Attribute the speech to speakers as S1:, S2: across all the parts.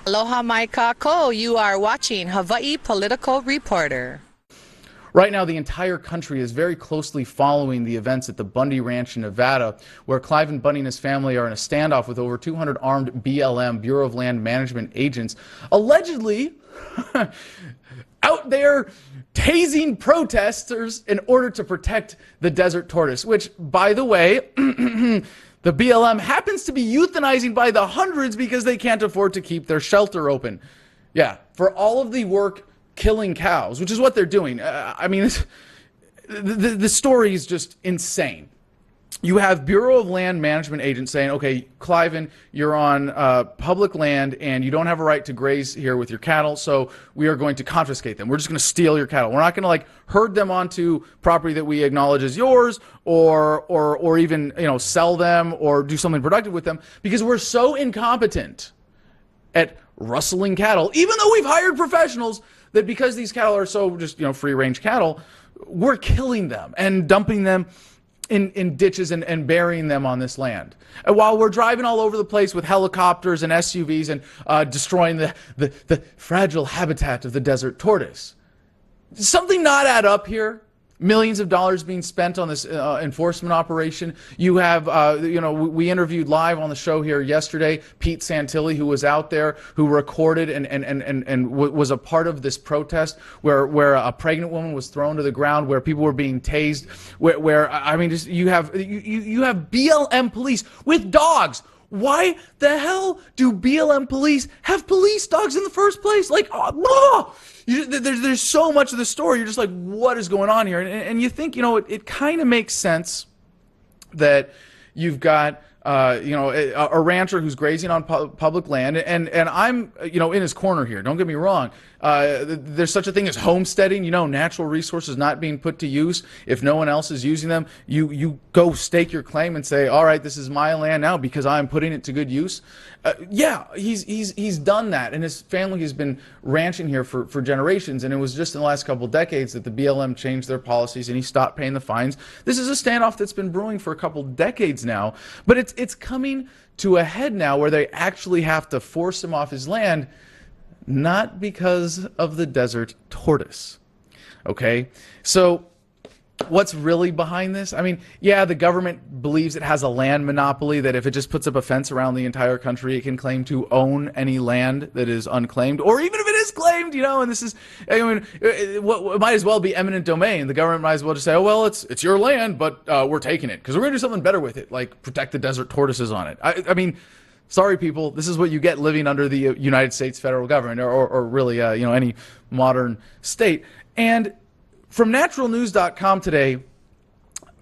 S1: Aloha mai kako. You are watching Hawaii Political Reporter.
S2: Right now, the entire country is very closely following the events at the Bundy Ranch in Nevada, where Cliven Bundy and his family are in a standoff with over 200 armed BLM, Bureau of Land Management agents, allegedly out there tasing protesters in order to protect the desert tortoise, which, by the way, the BLM happens to be euthanizing by the hundreds because they can't afford to keep their shelter open. Yeah, for all of the work killing cows, which is what they're doing. I mean, the story is just insane. You have Bureau of Land Management agents saying, okay, Cliven, you're on public land and you don't have a right to graze here with your cattle, so we are going to confiscate them. We're just going to steal your cattle. We're not going to herd them onto property that we acknowledge as yours, or even sell them or do something productive with them, because we're so incompetent at rustling cattle, even though we've hired professionals, that because these cattle are so just free range cattle, we're killing them and dumping them in ditches and burying them on this land. And while we're driving all over the place with helicopters and SUVs and destroying the fragile habitat of the desert tortoise. Does something not add up here? Millions of dollars being spent on this enforcement operation. You have, we interviewed live on the show here yesterday Pete Santilli, who was out there, who recorded and was a part of this protest where a pregnant woman was thrown to the ground, where people were being tased, where I mean, just you have BLM police with dogs. Why the hell do BLM police have police dogs in the first place? There's so much of the story. You're just like, what is going on here? And you think, it kind of makes sense that you've got, a rancher who's grazing on public land, and I'm, in his corner here. Don't get me wrong. There's such a thing as homesteading, natural resources not being put to use. If no one else is using them, you go stake your claim and say, all right, this is my land now because I'm putting it to good use. Yeah, he's done that, and his family has been ranching here for generations, and it was just in the last couple of decades that the BLM changed their policies and he stopped paying the fines. This is a standoff that's been brewing for a couple decades now, but it's coming to a head now where they actually have to force him off his land, not because of the desert tortoise. Okay? So what's really behind this? I mean, yeah, the government believes it has a land monopoly, that if it just puts up a fence around the entire country, it can claim to own any land that is unclaimed, or even if it is claimed, and this is, it might as well be eminent domain. The government might as well just say, oh, well, it's your land, but we're taking it because we're going to do something better with it, like protect the desert tortoises on it. I mean, sorry, people, this is what you get living under the United States federal government, or really, any modern state. And from naturalnews.com today,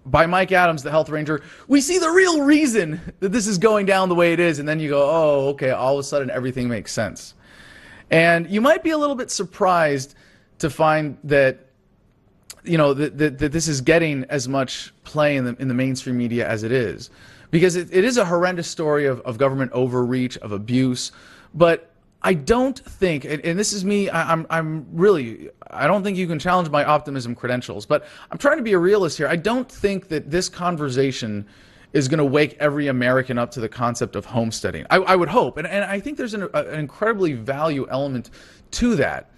S2: by Mike Adams, the health ranger, we see the real reason that this is going down the way it is, and then you go, oh, okay, all of a sudden everything makes sense. And you might be a little bit surprised to find that, that this is getting as much play in the mainstream media as it is. Because it is a horrendous story of government overreach, of abuse, but I don't think, and this is me, I don't think you can challenge my optimism credentials, but I'm trying to be a realist here. I don't think that this conversation is going to wake every American up to the concept of homesteading. I would hope, and I think there's an incredibly value element to that,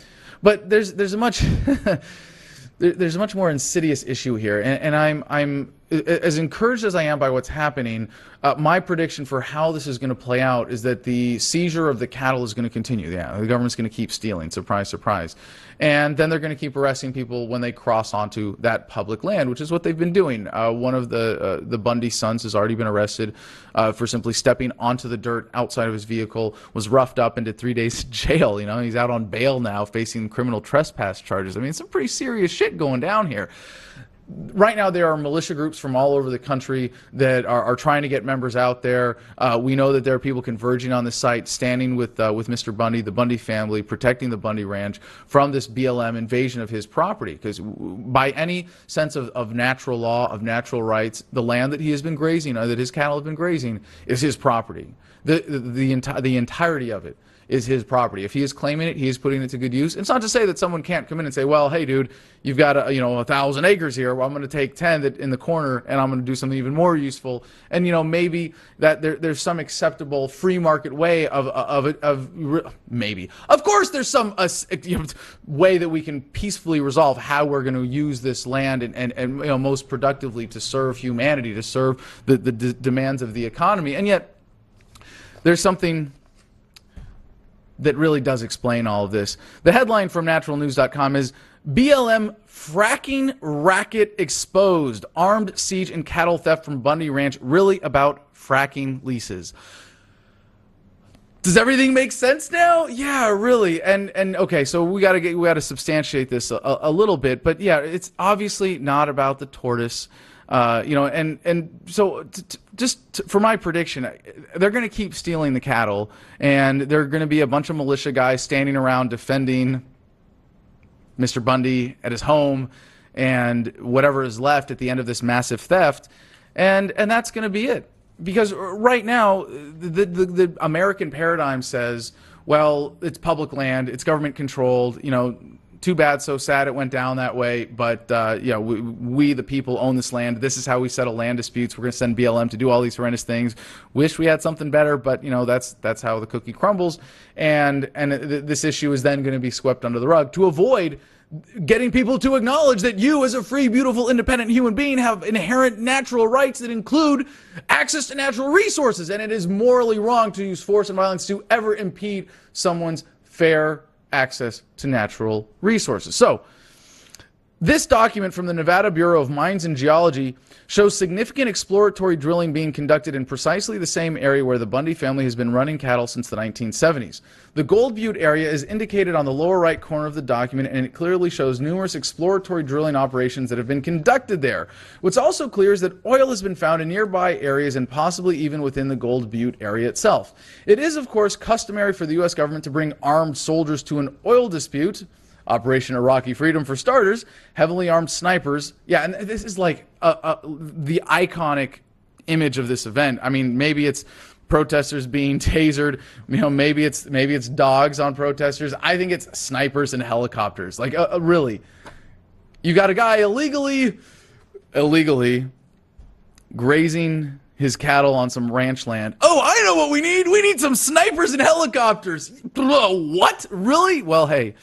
S2: but there's a much there's a much more insidious issue here, and I'm as encouraged as I am by what's happening. My prediction for how this is going to play out is that the seizure of the cattle is going to continue. Yeah, the government's going to keep stealing. Surprise, surprise. And then they're going to keep arresting people when they cross onto that public land, which is what they've been doing. One of the Bundy sons has already been arrested for simply stepping onto the dirt outside of his vehicle, was roughed up and did 3 days in jail. He's out on bail now facing criminal trespass charges. I mean, some pretty serious shit going down here. Right now, there are militia groups from all over the country that are trying to get members out there. We know that there are people converging on the site, standing with Mr. Bundy, the Bundy family, protecting the Bundy Ranch from this BLM invasion of his property. Because by any sense of natural law, of natural rights, the land that he has been grazing, that his cattle have been grazing, is his property. The entirety of it is his property. If he is claiming it, he is putting it to good use. It's not to say that someone can't come in and say, well, hey, dude, you've got 1,000 acres here. Well, I'm going to take 10 that in the corner, and I'm going to do something even more useful. And maybe that there's some acceptable free market way maybe. Of course, there's some way that we can peacefully resolve how we're going to use this land and most productively to serve humanity, to serve the demands of the economy. And yet, there's something that really does explain all of this. The headline from naturalnews.com is BLM fracking racket exposed. Armed siege and cattle theft from Bundy Ranch really about fracking leases. Does everything make sense now? Yeah, really. And okay, so we got to substantiate this a little bit, but yeah, it's obviously not about the tortoise. So for my prediction, they're going to keep stealing the cattle, and there are going to be a bunch of militia guys standing around defending Mr. Bundy at his home and whatever is left at the end of this massive theft, and that's going to be it. Because right now, the American paradigm says, well, it's public land, it's government controlled, too bad, so sad it went down that way, but we the people own this land. This is how we settle land disputes. We're going to send BLM to do all these horrendous things. Wish we had something better, but that's how the cookie crumbles. And this issue is then going to be swept under the rug to avoid getting people to acknowledge that you, as a free, beautiful, independent human being, have inherent natural rights that include access to natural resources, and it is morally wrong to use force and violence to ever impede someone's fair access to natural resources. So, this document from the Nevada Bureau of Mines and Geology shows significant exploratory drilling being conducted in precisely the same area where the Bundy family has been running cattle since the 1970s. The Gold Butte area is indicated on the lower right corner of the document, and it clearly shows numerous exploratory drilling operations that have been conducted there. What's also clear is that oil has been found in nearby areas and possibly even within the Gold Butte area itself. It is, of course, customary for the U.S. government to bring armed soldiers to an oil dispute. Operation Iraqi Freedom, for starters, heavily armed snipers. Yeah, and this is like the iconic image of this event. I mean, maybe it's protesters being tasered. Maybe it's dogs on protesters. I think it's snipers and helicopters. Like, really, you got a guy illegally grazing his cattle on some ranch land. Oh, I know what we need. We need some snipers and helicopters. What? Really? Well, hey.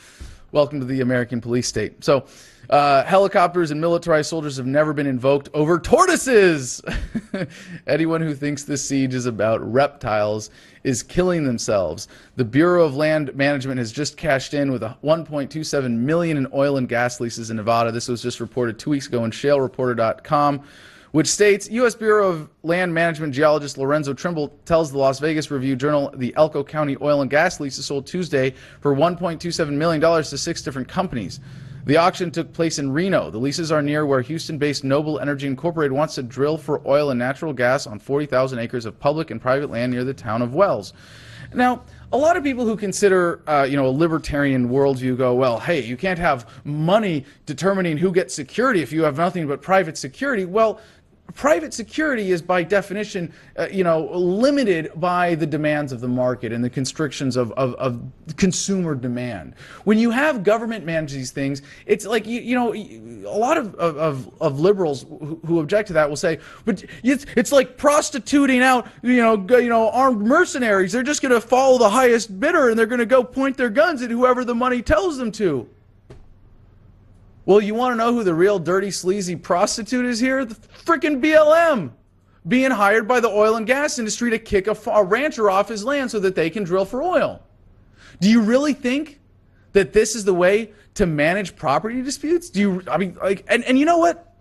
S2: Welcome to the American police state. So, helicopters and militarized soldiers have never been invoked over tortoises. Anyone who thinks this siege is about reptiles is killing themselves. The Bureau of Land Management has just cashed in with $1.27 million in oil and gas leases in Nevada. This was just reported 2 weeks ago in shalereporter.com. Which states, U.S. Bureau of Land Management geologist Lorenzo Trimble tells the Las Vegas Review-Journal the Elko County oil and gas leases sold Tuesday for $1.27 million to 6 different companies. The auction took place in Reno. The leases are near where Houston-based Noble Energy Incorporated wants to drill for oil and natural gas on 40,000 acres of public and private land near the town of Wells. Now, a lot of people who consider, a libertarian worldview go, well, hey, you can't have money determining who gets security if you have nothing but private security. Well, private security is by definition, limited by the demands of the market and the constrictions of consumer demand. When you have government manage these things, it's like, a lot of liberals who object to that will say, but it's like prostituting out, armed mercenaries. They're just going to follow the highest bidder and they're going to go point their guns at whoever the money tells them to. Well, you want to know who the real dirty, sleazy prostitute is here? The frickin' BLM. Being hired by the oil and gas industry to kick a rancher off his land so that they can drill for oil. Do you really think that this is the way to manage property disputes? And you know what?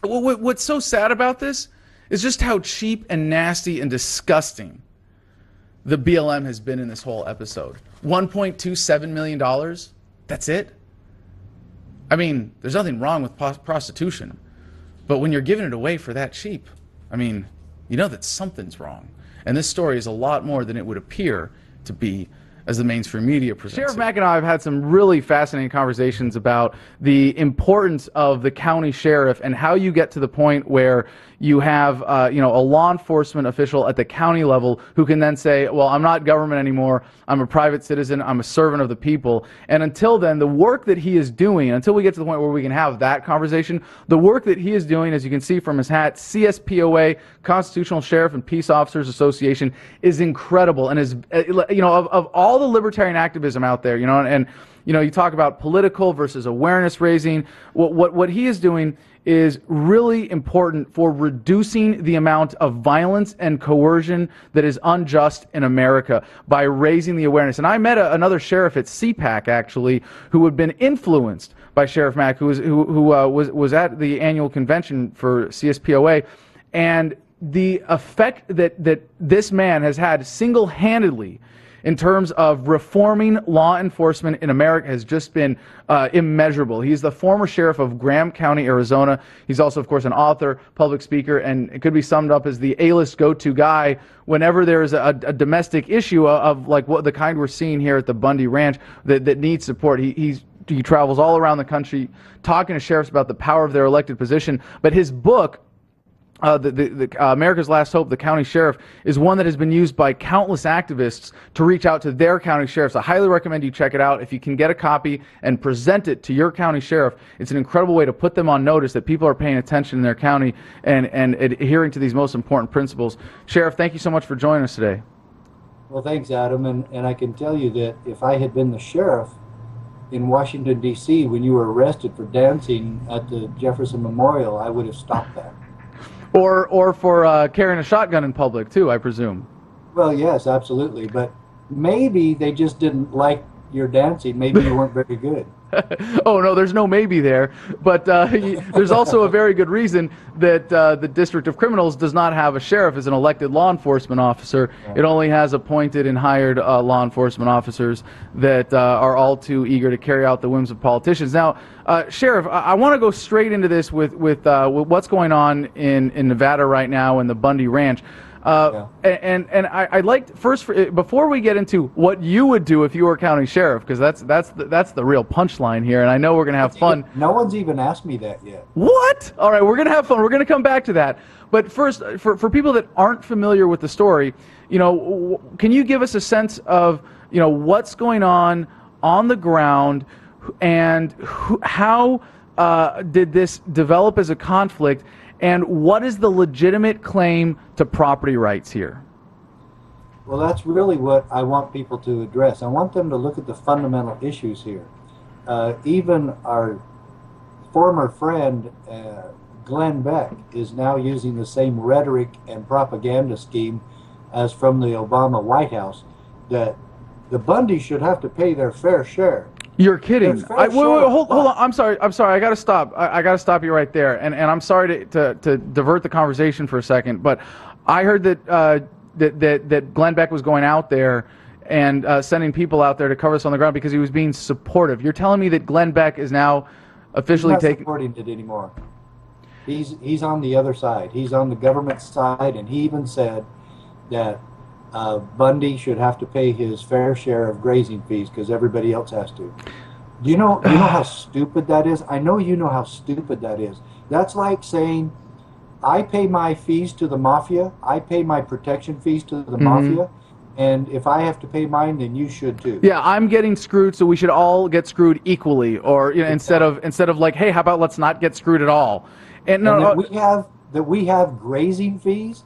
S2: What's so sad about this is just how cheap and nasty and disgusting the BLM has been in this whole episode. $1.27 million? That's it? I mean, there's nothing wrong with prostitution, but when you're giving it away for that cheap, you know that something's wrong. And this story is a lot more than it would appear to be as the mainstream media presents it. Sheriff Mack and I have had some really fascinating conversations about the importance of the county sheriff and how you get to the point where you have a law enforcement official at the county level who can then say, well, I'm not government anymore, I'm a private citizen, I'm a servant of the people. And until then, the work that he is doing, until we get to the point where we can have that conversation, the work that he is doing, as you can see from his hat, CSPOA, Constitutional Sheriff and Peace Officers Association, is incredible. And is, of all the libertarian activism out there, and you talk about political versus awareness raising, what he is doing is really important for reducing the amount of violence and coercion that is unjust in America by raising the awareness. And I met another sheriff at CPAC, actually, who had been influenced by Sheriff Mack, who was at the annual convention for CSPOA, and the effect that this man has had single-handedly in terms of reforming law enforcement in America has just been immeasurable. He's the former sheriff of Graham County, Arizona. He's also, of course, an author, public speaker, and it could be summed up as the A-list go-to guy whenever there's a domestic issue of like what the kind we're seeing here at the Bundy Ranch that needs support. He travels all around the country talking to sheriffs about the power of their elected position. But his book, America's Last Hope, the County Sheriff, is one that has been used by countless activists to reach out to their county sheriffs. I highly recommend you check it out. If you can get a copy and present it to your county sheriff, it's an incredible way to put them on notice that people are paying attention in their county and adhering to these most important principles. Sheriff, thank you so much for joining us today.
S3: Well, thanks, Adam. And I can tell you that if I had been the sheriff in Washington, D.C., when you were arrested for dancing at the Jefferson Memorial, I would have stopped that.
S2: Or for carrying a shotgun in public, too, I presume.
S3: Well, yes, absolutely. But maybe they just didn't like your dancing. Maybe you weren't very good.
S2: Oh, no, there's no maybe there. But there's also a very good reason that the District of Criminals does not have a sheriff as an elected law enforcement officer. It only has appointed and hired law enforcement officers that are all too eager to carry out the whims of politicians. Now, Sheriff, I want to go straight into this with what's going on in Nevada right now in the Bundy Ranch. And I'd like first, before we get into what you would do if you were county sheriff, because that's the real punchline here, and I know we're gonna have fun.
S3: No one's even asked me that yet.
S2: What? All right, we're gonna have fun. We're gonna come back to that. But first, for people that aren't familiar with the story, can you give us a sense of what's going on the ground, and how did this develop as a conflict? And what is the legitimate claim to property rights here?
S3: Well, that's really what I want people to address. I want them to look at the fundamental issues here. Even our former friend, Glenn Beck, is now using the same rhetoric and propaganda scheme as from the Obama White House, that the Bundys should have to pay their fair share.
S2: You're kidding. Wait, hold on. I'm sorry. I got to stop. I got to stop you right there. And I'm sorry to divert the conversation for a second, but I heard that Glenn Beck was going out there and sending people out there to cover this on the ground because he was being supportive. You're telling me that Glenn Beck is now officially
S3: taking... He's not supporting it anymore. He's on the other side. He's on the government side, and he even said that Bundy should have to pay his fair share of grazing fees because everybody else has to. Do you know how stupid that is? I know you know how stupid that is. That's like saying, I pay my fees to the mafia, I pay my protection fees to the mafia, and if I have to pay mine, then you should too.
S2: Yeah, I'm getting screwed, so we should all get screwed equally, or instead of like, hey, how about let's not get screwed at all?
S3: And that we have grazing fees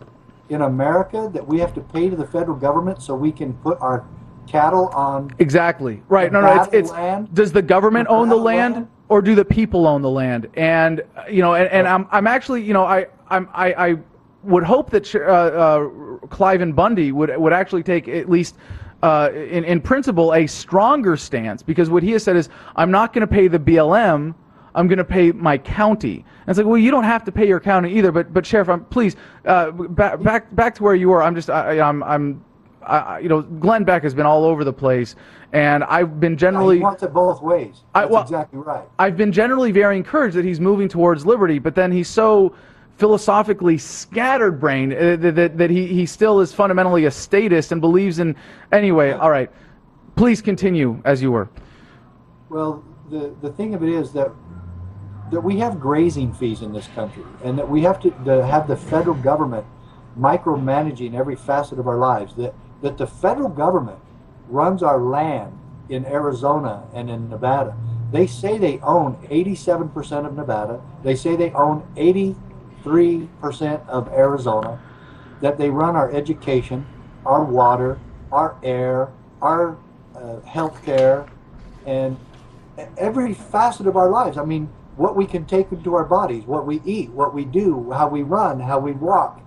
S3: in America that we have to pay to the federal government so we can put our cattle on
S2: exactly right. It's land. Does the government own the land, or do the people own the land? And I'm actually I would hope that Cliven Bundy would actually take at least in principle a stronger stance, because what he has said is, I'm not going to pay the BLM, I'm going to pay my county. And it's like, well, you don't have to pay your county either. But Sheriff, please back to where you were. Glenn Beck has been all over the place, and I've been generally...
S3: He wants it both ways. That's exactly right.
S2: I've been generally very encouraged that he's moving towards liberty, but then he's so philosophically scatterbrained that he still is fundamentally a statist and believes in... Anyway, all right. Please continue as you were.
S3: Well, the thing of it is that we have grazing fees in this country, and that we have to have the federal government micromanaging every facet of our lives. That the federal government runs our land in Arizona and in Nevada. They say they own 87% of Nevada. They say they own 83% of Arizona. That they run our education, our water, our air, our health care, and every facet of our lives. I mean, what we can take into our bodies, what we eat, what we do, how we run, how we walk.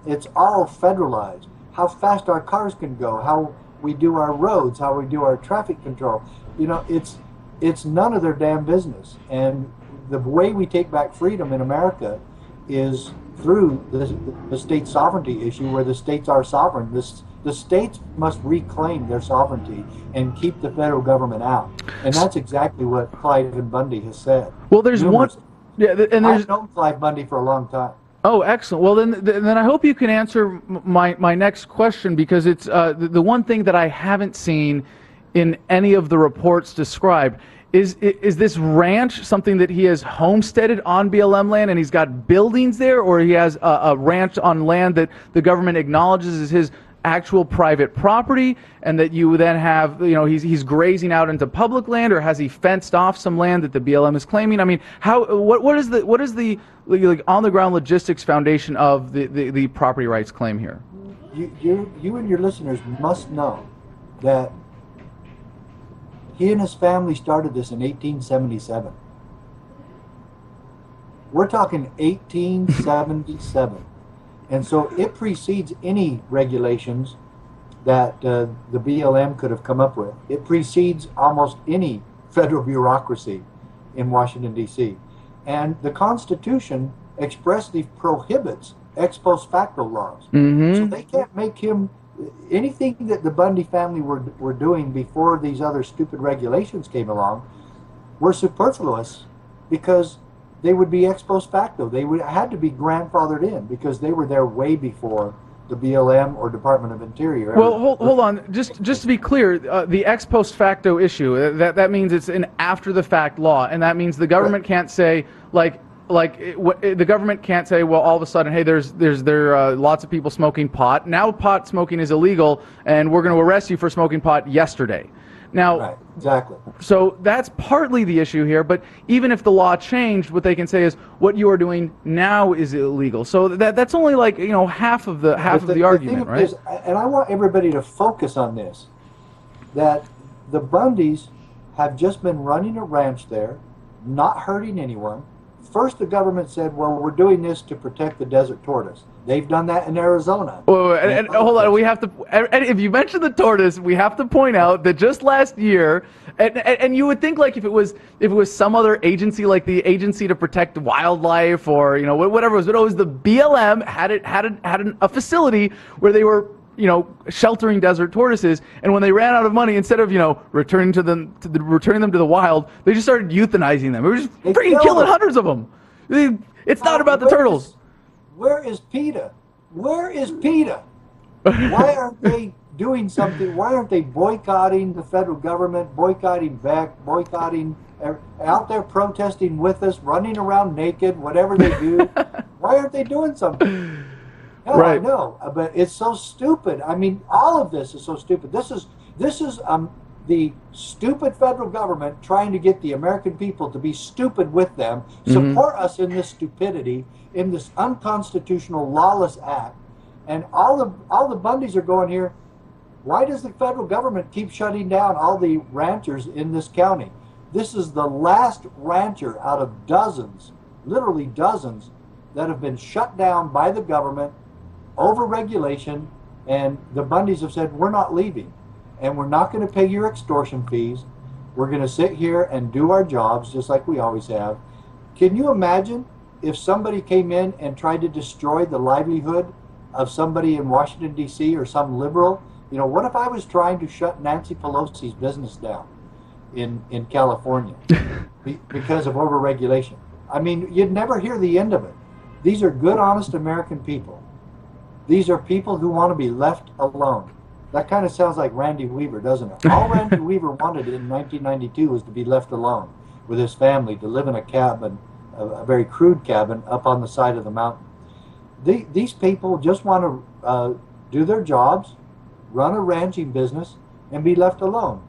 S3: It's all federalized. How fast our cars can go, how we do our roads, how we do our traffic control. You know, it's none of their damn business. And the way we take back freedom in America is through the state sovereignty issue, where the states are sovereign. The states must reclaim their sovereignty and keep the federal government out. And that's exactly what Clive Bundy has said.
S2: Well, there's one. Yeah, and there's.
S3: I've known Clive Bundy for a long time.
S2: Oh, excellent. Well, then I hope you can answer my next question, because it's the one thing that I haven't seen in any of the reports described. Is this ranch something that he has homesteaded on BLM land and he's got buildings there, or he has a ranch on land that the government acknowledges as his actual private property, and that you then have, you know, he's grazing out into public land, or has he fenced off some land that the BLM is claiming? I mean, what is the like on the ground logistics foundation of the property rights claim here?
S3: You and your listeners must know that he and his family started this in 1877. We're talking 1877. And so it precedes any regulations that the BLM could have come up with. It precedes almost any federal bureaucracy in Washington, D.C. And the Constitution expressly prohibits ex post facto laws. Mm-hmm. So they can't make him anything that the Bundy family were doing before these other stupid regulations came along were superfluous, because they would be ex post facto. They would had to be grandfathered in, because they were there way before the BLM or Department of Interior.
S2: Well, hold on. Just to be clear, the ex post facto issue, that means it's an after the fact law, and that means the government can't say the government can't say, well, all of a sudden, hey, there are lots of people smoking pot. Now pot smoking is illegal, and we're going to arrest you for smoking pot yesterday. Now,
S3: right, exactly.
S2: So that's partly the issue here. But even if the law changed, what they can say is what you are doing now is illegal. So that's only like, you know, half of the argument, right?
S3: And I want everybody to focus on this: that the Bundys have just been running a ranch there, not hurting anyone. First, the government said, well, we're doing this to protect the desert tortoise. They've done that in Arizona.
S2: And hold on, we have to. And if you mention the tortoise, we have to point out that just last year, and you would think like if it was some other agency, like the Agency to Protect Wildlife, or you know whatever it was, but it was the BLM had a facility where they were, you know, sheltering desert tortoises, and when they ran out of money, instead of, you know, returning them to the wild, they just started euthanizing them. It was just freaking killing hundreds of them. It's not about the turtles.
S3: Where is PETA? Where is PETA? Why aren't they doing something? Why aren't they boycotting the federal government, boycotting Beck, boycotting, out there protesting with us, running around naked, whatever they do? Why aren't they doing something? No, right. I know, but it's so stupid. I mean, all of this is so stupid. This is the stupid federal government trying to get the American people to be stupid with them, support us in this stupidity, in this unconstitutional, lawless act. And all the Bundys are going here. Why does the federal government keep shutting down all the ranchers in this county? This is the last rancher out of dozens, literally dozens, that have been shut down by the government over regulation, and the Bundys have said, we're not leaving, and we're not going to pay your extortion fees. We're going to sit here and do our jobs just like we always have. Can you imagine if somebody came in and tried to destroy the livelihood of somebody in Washington, D.C., or some liberal? You know, what if I was trying to shut Nancy Pelosi's business down in California because of overregulation? I mean, you'd never hear the end of it. These are good, honest American people. These are people who want to be left alone. That kind of sounds like Randy Weaver, doesn't it? All Randy Weaver wanted in 1992 was to be left alone with his family, to live in a cabin, a very crude cabin up on the side of the mountain. These people just want to do their jobs, run a ranching business, and be left alone.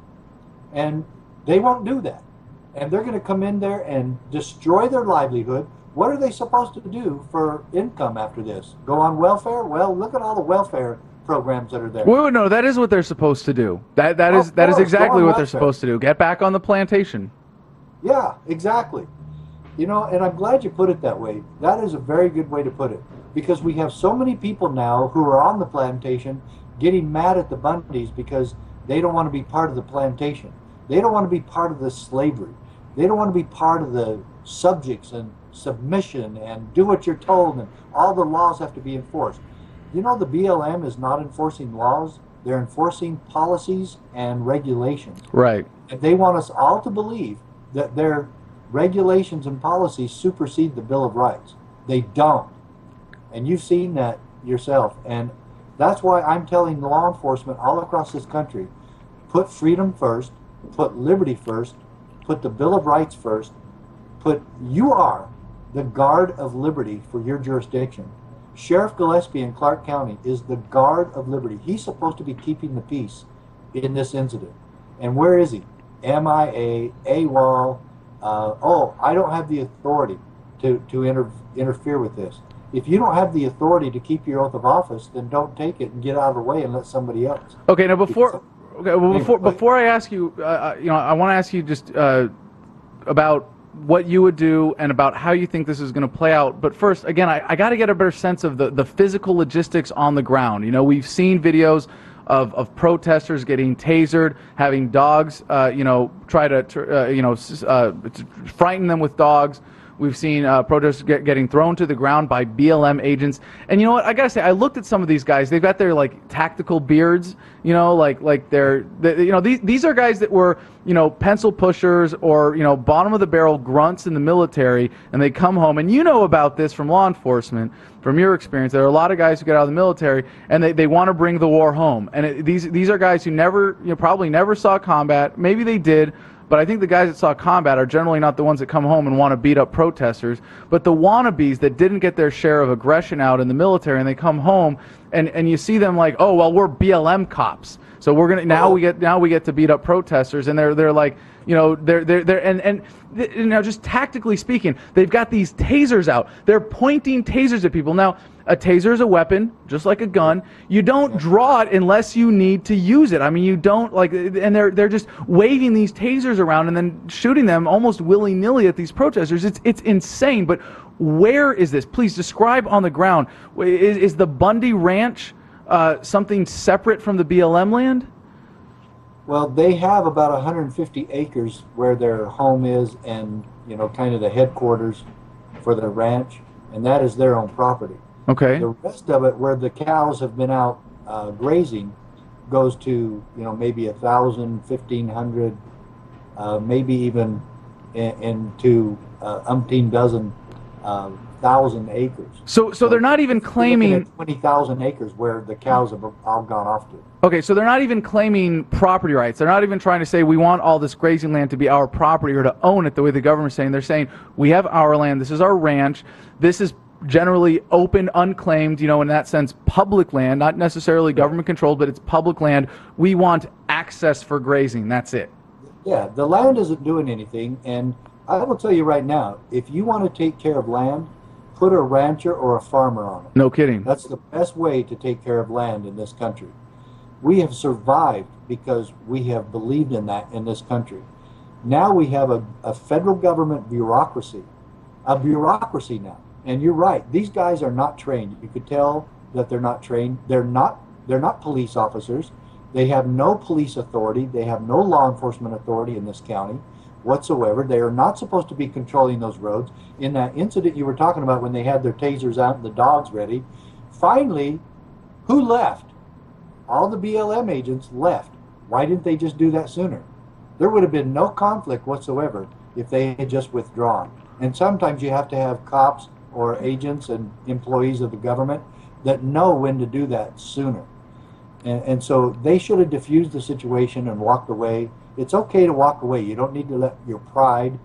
S3: And they won't do that. And they're going to come in there and destroy their livelihood. What are they supposed to do for income after this? Go on welfare? Well, look at all the welfare programs that are there.
S2: Well, no, that is what they're supposed to do. That is exactly what they're supposed to do. Get back on the plantation.
S3: Yeah, exactly. You know, and I'm glad you put it that way. That is a very good way to put it, because we have so many people now who are on the plantation getting mad at the Bundys because they don't want to be part of the plantation. They don't want to be part of the slavery. They don't want to be part of the subjects and submission and do what you're told, and all the laws have to be enforced. You know, the BLM is not enforcing laws. They're enforcing policies and regulations.
S2: Right.
S3: And they want us all to believe that their regulations and policies supersede the Bill of Rights. They don't. And you've seen that yourself. And that's why I'm telling law enforcement all across this country, put freedom first, put liberty first, put the Bill of Rights first, you are the guard of liberty for your jurisdiction. Sheriff Gillespie in Clark County is the guard of liberty. He's supposed to be keeping the peace in this incident. And where is he? MIA, AWOL. I don't have the authority to interfere with this. If you don't have the authority to keep your oath of office, then don't take it and get out of the way and let somebody else.
S2: Okay, now before I ask you, I want to ask you just about what you would do and about how you think this is going to play out. But first, again, I got to get a better sense of the physical logistics on the ground. You know, we've seen videos of protesters getting tasered, having dogs, try to frighten them with dogs. We've seen protesters getting thrown to the ground by BLM agents. And you know what? I gotta say, I looked at some of these guys. They've got their tactical beards. These are guys that were pencil pushers or bottom of the barrel grunts in the military, and they come home. And you know about this from law enforcement, from your experience. There are a lot of guys who get out of the military and they want to bring the war home. And these are guys who probably never saw combat. Maybe they did. But I think the guys that saw combat are generally not the ones that come home and want to beat up protesters, but the wannabes that didn't get their share of aggression out in the military, and they come home and you see them like, oh well, we're BLM cops, so we're gonna now we get to beat up protesters, and they're like, and now just tactically speaking, they've got these tasers out. They're pointing tasers at people. Now, a taser is a weapon, just like a gun. You don't draw it unless you need to use it. I mean, you don't and they're just waving these tasers around and then shooting them almost willy-nilly at these protesters. It's insane. But where is this? Please describe on the ground. Is the Bundy Ranch something separate from the BLM land?
S3: Well, they have about 150 acres where their home is, and kind of the headquarters for their ranch, and that is their own property.
S2: Okay.
S3: The rest of it, where the cows have been out grazing, goes to maybe 1,000, 1,500, maybe even into umpteen dozen thousand acres.
S2: So they're not even claiming
S3: 20,000 acres where the cows have all gone off to.
S2: Okay, so they're not even claiming property rights. They're not even trying to say we want all this grazing land to be our property or to own it the way the government's saying. They're saying we have our land. This is our ranch. This is generally open, unclaimed, in that sense, public land, not necessarily government controlled, but it's public land. We want access for grazing. That's it.
S3: Yeah, the land isn't doing anything. And I will tell you right now, if you want to take care of land, put a rancher or a farmer on it.
S2: No kidding.
S3: That's the best way to take care of land in this country. We have survived because we have believed in that in this country. Now we have a federal government bureaucracy, now. And you're right, these guys are not trained. You could tell that they're not trained. They're not police officers. They have no police authority. They have no law enforcement authority in this county whatsoever. They are not supposed to be controlling those roads. In that incident you were talking about when they had their tasers out and the dogs ready, finally, who left? All the BLM agents left. Why didn't they just do that sooner? There would have been no conflict whatsoever if they had just withdrawn. And sometimes you have to have cops or agents and employees of the government that know when to do that sooner. And so they should have diffused the situation and walked away. It's okay to walk away. You don't need to let your pride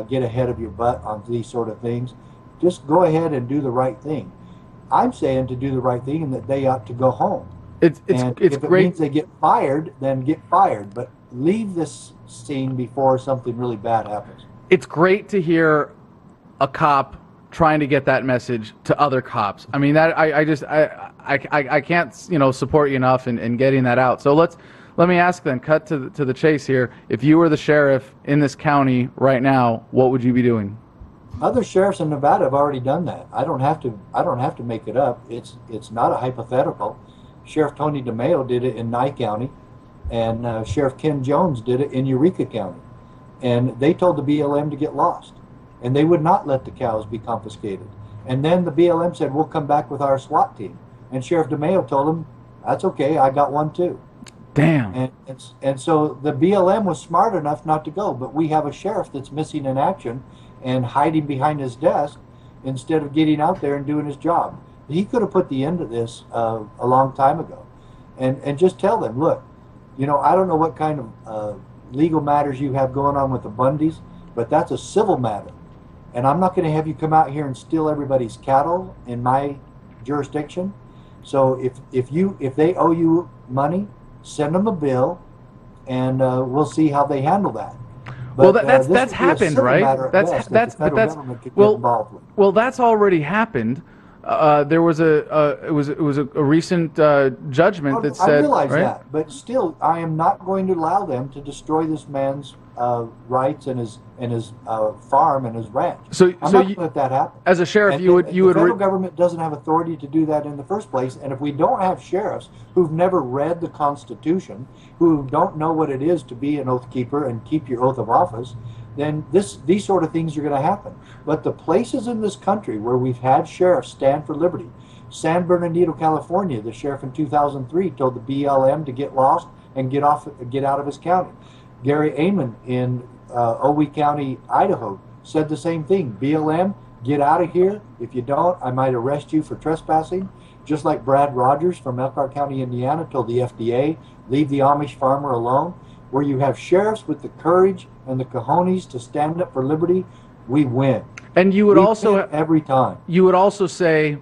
S3: get ahead of your butt on these sort of things. Just go ahead and do the right thing. I'm saying to do the right thing and that they ought to go home.
S2: It's
S3: if
S2: great.
S3: it means they get fired, then get fired. But leave this scene before something really bad happens.
S2: It's great to hear a cop trying to get that message to other cops. I mean, that I can't support you enough in getting that out. So let me ask then, cut to the chase here. If you were the sheriff in this county right now, what would you be doing?
S3: Other sheriffs in Nevada have already done that. I don't have to make it up. It's not a hypothetical. Sheriff Tony DeMeo did it in Nye County, and Sheriff Ken Jones did it in Eureka County. And they told the BLM to get lost, and they would not let the cows be confiscated. And then the BLM said, we'll come back with our SWAT team. And Sheriff DeMeo told them, that's okay, I got one too.
S2: Damn.
S3: And so the BLM was smart enough not to go, but we have a sheriff that's missing in action and hiding behind his desk instead of getting out there and doing his job. He could have put the end to this a long time ago. And just tell them, look, I don't know what kind of legal matters you have going on with the Bundys, but that's a civil matter. And I'm not going to have you come out here and steal everybody's cattle in my jurisdiction. So if they owe you money, send them a bill, and we'll see how they handle that. But,
S2: well, that's happened, right? Well, that's already happened. There was it was a recent judgment that said.
S3: I realize
S2: right?
S3: that, but still, I am not going to allow them to destroy this man's rights and his farm and his ranch. I'm not going to let that happen.
S2: As a sheriff,
S3: and
S2: you would.
S3: The federal government doesn't have authority to do that in the first place, and if we don't have sheriffs who've never read the Constitution, who don't know what it is to be an oath keeper and keep your oath of office, then these sort of things are going to happen. But the places in this country where we've had sheriffs stand for liberty, San Bernardino, California, the sheriff in 2003 told the BLM to get lost and get out of his county. Gary Amon in Owee County, Idaho, said the same thing. BLM, get out of here. If you don't, I might arrest you for trespassing. Just like Brad Rogers from Elkhart County, Indiana, told the FDA, leave the Amish farmer alone. Where you have sheriffs with the courage and the cojones to stand up for liberty, we win.
S2: And you would
S3: we
S2: also
S3: win every time.
S2: You would also say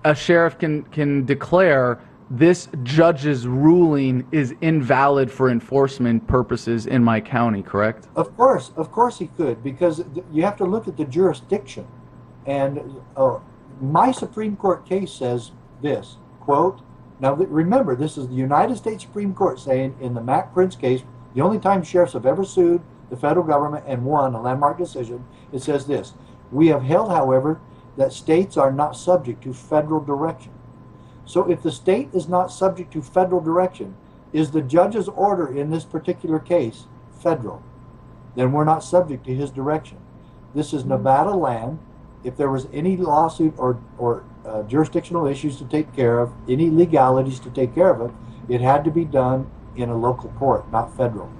S2: a sheriff can declare this judge's ruling is invalid for enforcement purposes in my county, correct?
S3: Of course he could, because you have to look at the jurisdiction. And my Supreme Court case says this, quote, now remember, this is the United States Supreme Court saying in the Mack Prince case, the only time sheriffs have ever sued the federal government and won a landmark decision, it says this, we have held, however, that states are not subject to federal direction. So if the state is not subject to federal direction, is the judge's order in this particular case federal? Then we're not subject to his direction. This is Nevada land. If there was any lawsuit or jurisdictional issues to take care of, any legalities to take care of it, it had to be done in a local court, not federal.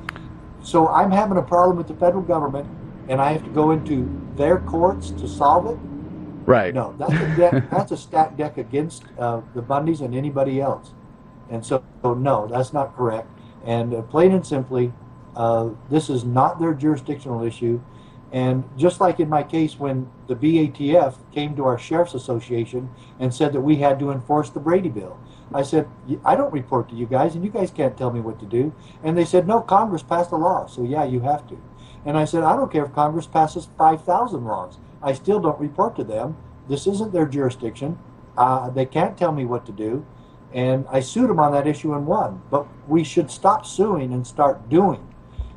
S3: So I'm having a problem with the federal government, and I have to go into their courts to solve it?
S2: Right.
S3: No, that's a stacked deck against the Bundys and anybody else. And so no, that's not correct. And plain and simply, this is not their jurisdictional issue. And just like in my case when the BATF came to our Sheriff's Association and said that we had to enforce the Brady Bill, I said, I don't report to you guys, and you guys can't tell me what to do. And they said, no, Congress passed a law, so yeah, you have to. And I said, I don't care if Congress passes 5,000 laws. I still don't report to them. This isn't their jurisdiction. They can't tell me what to do. And I sued them on that issue and won. But we should stop suing and start doing.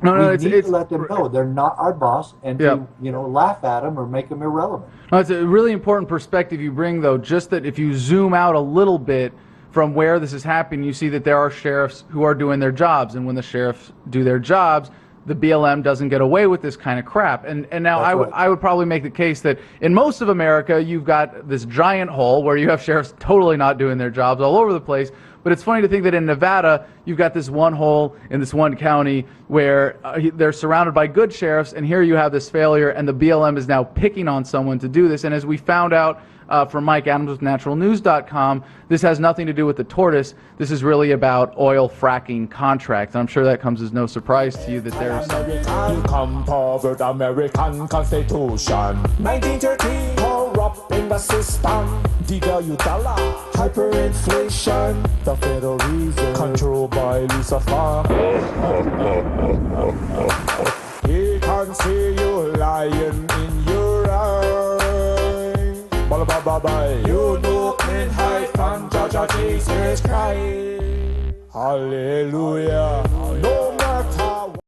S3: We need to let them know they're not our boss, and to laugh at them or make them irrelevant.
S2: No, it's a really important perspective you bring, though. Just that if you zoom out a little bit from where this is happening, you see that there are sheriffs who are doing their jobs, and when the sheriffs do their jobs, the BLM doesn't get away with this kind of crap. And now I would probably make the case that in most of America, you've got this giant hole where you have sheriffs totally not doing their jobs all over the place. But it's funny to think that in Nevada, you've got this one hole in this one county where they're surrounded by good sheriffs, and here you have this failure, and the BLM is now picking on someone to do this. And as we found out from Mike Adams with naturalnews.com. This has nothing to do with the tortoise. This is really about oil fracking contracts. And I'm sure that comes as no surprise to you that there are some...
S4: Come forward, American Constitution. 1913, corrupt in the system. Devalue dollar, hyperinflation. The Federal Reserve, controlled by Lucifer. He can see you lying in your eyes. Bye. You know clean high from Georgia Jesus Christ. Hallelujah. No